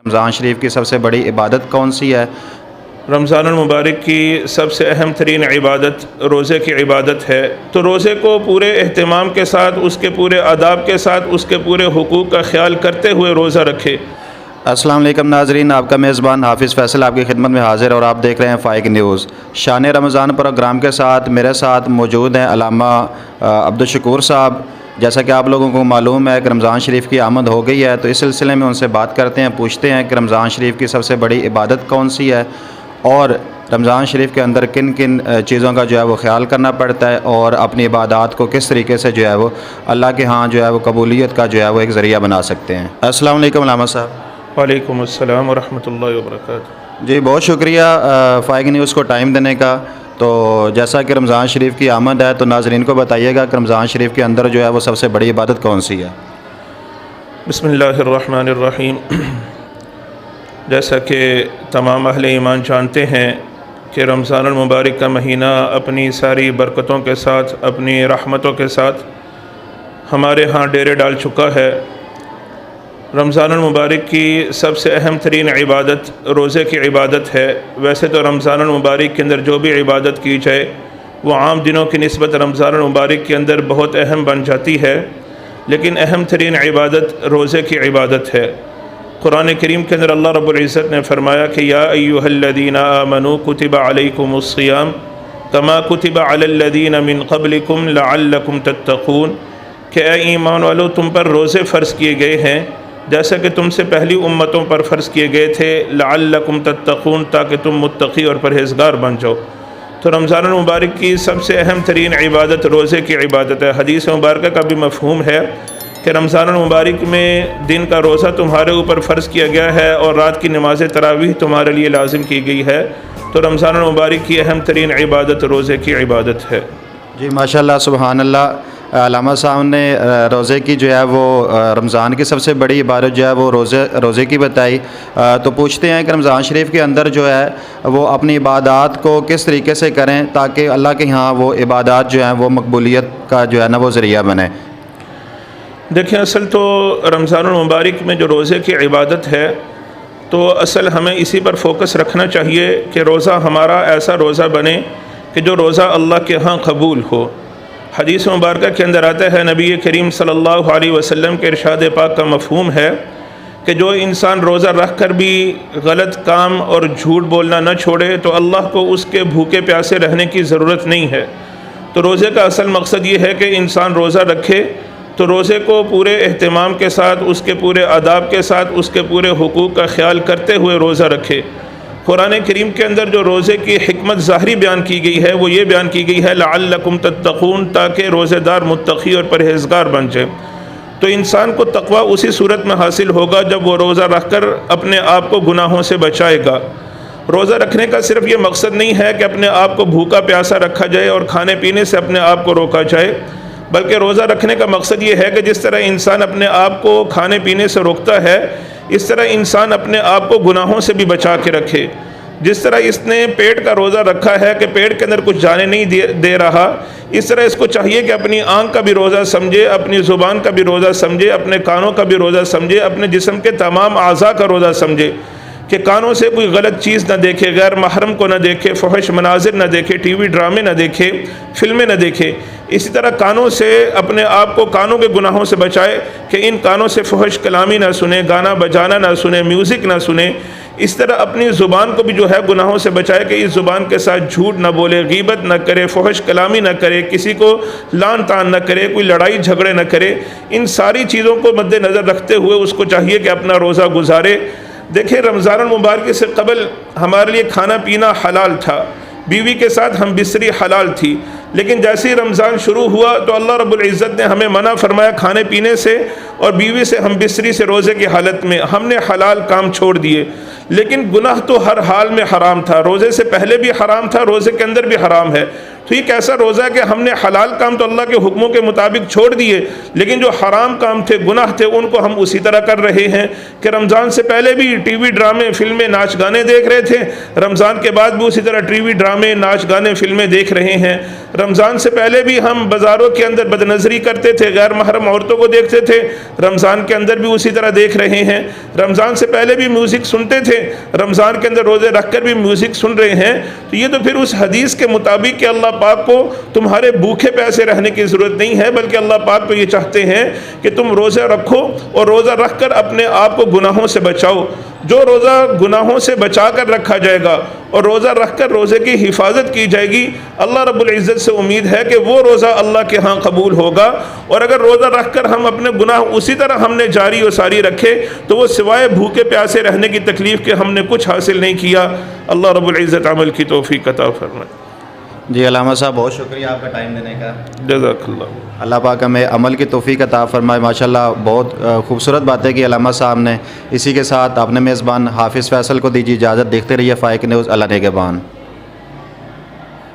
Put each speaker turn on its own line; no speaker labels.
رمضان شریف کی سب سے بڑی عبادت کون سی ہے؟
رمضان المبارک کی سب سے اہم ترین عبادت روزے کی عبادت ہے، تو روزے کو پورے اہتمام کے ساتھ، اس کے پورے آداب کے ساتھ، اس کے پورے حقوق کا خیال کرتے ہوئے روزہ رکھے۔
السلام علیکم ناظرین، آپ کا میزبان حافظ فیصل آپ کی خدمت میں حاضر اور آپ دیکھ رہے ہیں فائق نیوز۔ شان رمضان پروگرام کے ساتھ میرے ساتھ موجود ہیں علامہ عبدالشکور صاحب۔ جیسا کہ آپ لوگوں کو معلوم ہے کہ رمضان شریف کی آمد ہو گئی ہے، تو اس سلسلے میں ان سے بات کرتے ہیں، پوچھتے ہیں کہ رمضان شریف کی سب سے بڑی عبادت کون سی ہے اور رمضان شریف کے اندر کن کن چیزوں کا جو ہے وہ خیال کرنا پڑتا ہے اور اپنی عبادات کو کس طریقے سے جو ہے وہ اللہ کے ہاں جو ہے وہ قبولیت کا جو ہے وہ ایک ذریعہ بنا سکتے ہیں۔ السلام علیکم علامہ صاحب۔
وعلیکم السلام ورحمۃ اللہ وبرکاتہ۔
جی بہت شکریہ فائق نیوز کو ٹائم دینے کا۔ تو جیسا کہ رمضان شریف کی آمد ہے تو ناظرین کو بتائیے گا کہ رمضان شریف کے اندر جو ہے وہ سب سے بڑی عبادت کون سی ہے؟
بسم اللہ الرحمن الرحیم۔ جیسا کہ تمام اہل ایمان جانتے ہیں کہ رمضان المبارک کا مہینہ اپنی ساری برکتوں کے ساتھ، اپنی رحمتوں کے ساتھ ہمارے ہاں ڈیرے ڈال چکا ہے۔ رمضان المبارک کی سب سے اہم ترین عبادت روزے کی عبادت ہے۔ ویسے تو رمضان المبارک کے اندر جو بھی عبادت کی جائے وہ عام دنوں کی نسبت رمضان المبارک کے اندر بہت اہم بن جاتی ہے، لیکن اہم ترین عبادت روزے کی عبادت ہے۔ قرآن کریم کے اندر اللہ رب العزت نے فرمایا کہ یا ایھا الذین آمنوا کتب علیکم الصیام کما کتب علی الذین من قبلکم لعلکم تتقون، کہ اے ایمان والو تم پر روزے فرض کیے گئے ہیں جیسا کہ تم سے پہلی امتوں پر فرض کیے گئے تھے، لعلکم تتقون، تاکہ تم متقی اور پرہیزگار بن جاؤ۔ تو رمضان المبارک کی سب سے اہم ترین عبادت روزے کی عبادت ہے۔ حدیث مبارکہ کا بھی مفہوم ہے کہ رمضان المبارک میں دن کا روزہ تمہارے اوپر فرض کیا گیا ہے اور رات کی نماز تراویح تمہارے لیے لازم کی گئی ہے۔ تو رمضان المبارک کی اہم ترین عبادت روزے کی عبادت ہے۔
جی ماشاءاللہ سبحان اللہ۔ علامہ صاحب نے روزے کی جو ہے وہ رمضان کی سب سے بڑی عبادت جو ہے وہ روزے کی بتائی۔ تو پوچھتے ہیں کہ رمضان شریف کے اندر جو ہے وہ اپنی عبادات کو کس طریقے سے کریں تاکہ اللہ کے ہاں وہ عبادات جو ہیں وہ مقبولیت کا جو ہے نا وہ ذریعہ بنے؟
دیکھیں، اصل تو رمضان المبارک میں جو روزے کی عبادت ہے تو اصل ہمیں اسی پر فوکس رکھنا چاہیے کہ روزہ ہمارا ایسا روزہ بنے کہ جو روزہ اللہ کے ہاں قبول ہو۔ حدیث مبارکہ کے اندر آتا ہے، نبی کریم صلی اللہ علیہ وسلم کے ارشاد پاک کا مفہوم ہے کہ جو انسان روزہ رکھ کر بھی غلط کام اور جھوٹ بولنا نہ چھوڑے تو اللہ کو اس کے بھوکے پیاسے رہنے کی ضرورت نہیں ہے۔ تو روزے کا اصل مقصد یہ ہے کہ انسان روزہ رکھے تو روزے کو پورے اہتمام کے ساتھ، اس کے پورے آداب کے ساتھ، اس کے پورے حقوق کا خیال کرتے ہوئے روزہ رکھے۔ قرآن کریم کے اندر جو روزے کی حکمت ظاہری بیان کی گئی ہے وہ یہ بیان کی گئی ہے لعلکم تتقون، تاکہ روزے دار متقی اور پرہیزگار بن جائے۔ تو انسان کو تقویٰ اسی صورت میں حاصل ہوگا جب وہ روزہ رکھ کر اپنے آپ کو گناہوں سے بچائے گا۔ روزہ رکھنے کا صرف یہ مقصد نہیں ہے کہ اپنے آپ کو بھوکا پیاسا رکھا جائے اور کھانے پینے سے اپنے آپ کو روکا جائے، بلکہ روزہ رکھنے کا مقصد یہ ہے کہ جس طرح انسان اپنے آپ کو کھانے پینے سے روکتا ہے، اس طرح انسان اپنے آپ کو گناہوں سے بھی بچا کے رکھے۔ جس طرح اس نے پیٹ کا روزہ رکھا ہے کہ پیٹ کے اندر کچھ جانے نہیں دے رہا، اس طرح اس کو چاہیے کہ اپنی آنکھ کا بھی روزہ سمجھے، اپنی زبان کا بھی روزہ سمجھے، اپنے کانوں کا بھی روزہ سمجھے، اپنے جسم کے تمام اعضاء کا روزہ سمجھے کہ کانوں سے کوئی غلط چیز نہ دیکھے، غیر محرم کو نہ دیکھے، فحش مناظر نہ دیکھے، ٹی وی ڈرامے نہ دیکھے، فلمیں نہ دیکھے۔ اسی طرح کانوں سے اپنے آپ کو کانوں کے گناہوں سے بچائے کہ ان کانوں سے فحش کلامی نہ سنے، گانا بجانا نہ سنے، میوزک نہ سنے۔ اس طرح اپنی زبان کو بھی جو ہے گناہوں سے بچائے کہ اس زبان کے ساتھ جھوٹ نہ بولے، غیبت نہ کرے، فحش کلامی نہ کرے، کسی کو لعن طعن نہ کرے، کوئی لڑائی جھگڑے نہ کرے۔ ان ساری چیزوں کو مد نظر رکھتے ہوئے اس کو چاہیے کہ اپنا روزہ گزارے۔ دیکھیں، رمضان المبارک سے قبل ہمارے لیے کھانا پینا حلال تھا، بیوی کے ساتھ ہم بستری حلال تھی، لیکن جیسے ہی رمضان شروع ہوا تو اللہ رب العزت نے ہمیں منع فرمایا کھانے پینے سے اور بیوی سے ہم بستری سے روزے کی حالت میں، ہم نے حلال کام چھوڑ دیے۔ لیکن گناہ تو ہر حال میں حرام تھا، روزے سے پہلے بھی حرام تھا، روزے کے اندر بھی حرام ہے۔ تو یہ کیسا روزہ ہے کہ ہم نے حلال کام تو اللہ کے حکموں کے مطابق چھوڑ دیے، لیکن جو حرام کام تھے، گناہ تھے، ان کو ہم اسی طرح کر رہے ہیں کہ رمضان سے پہلے بھی ٹی وی ڈرامے، فلمیں، ناچ گانے دیکھ رہے تھے، رمضان کے بعد بھی اسی طرح ٹی وی ڈرامے، ناچ گانے، فلمیں دیکھ رہے ہیں۔ رمضان سے پہلے بھی ہم بازاروں کے اندر بد نظری کرتے تھے، غیر محرم عورتوں کو دیکھتے تھے، رمضان کے اندر بھی اسی طرح دیکھ رہے ہیں۔ رمضان سے پہلے بھی میوزک سنتے تھے، رمضان کے اندر روزے رکھ کر بھی میوزک سن رہے ہیں۔ تو یہ تو پھر اس حدیث کے مطابق کہ اللہ پاک کو تمہارے بھوکے پیاسے رہنے کی ضرورت نہیں ہے، بلکہ اللہ پاک تو یہ چاہتے ہیں کہ تم روزہ رکھو اور روزہ رکھ کر اپنے آپ کو گناہوں سے بچاؤ۔ جو روزہ گناہوں سے بچا کر رکھا جائے گا اور روزہ رکھ کر روزے کی حفاظت کی جائے گی، اللہ رب العزت سے امید ہے کہ وہ روزہ اللہ کے ہاں قبول ہوگا۔ اور اگر روزہ رکھ کر ہم اپنے گناہ اسی طرح ہم نے جاری و ساری رکھے تو وہ سوائے بھوکے پیاسے رہنے کی تکلیف کے ہم نے کچھ حاصل نہیں کیا۔ اللہ رب العزت عمل کی توفیق عطا فرمائے۔
جی علامہ صاحب، بہت شکریہ آپ کا ٹائم دینے کا۔
جزاک اللہ۔
اللہ پاک ہمیں عمل کی توفیق عطا فرمائے۔ ماشاءاللہ بہت خوبصورت باتیں کی علامہ صاحب نے۔ اسی کے ساتھ اپنے میزبان حافظ فیصل کو دیجیے اجازت۔ دیکھتے رہیے فائق نیوز۔ اللہ نگہبان۔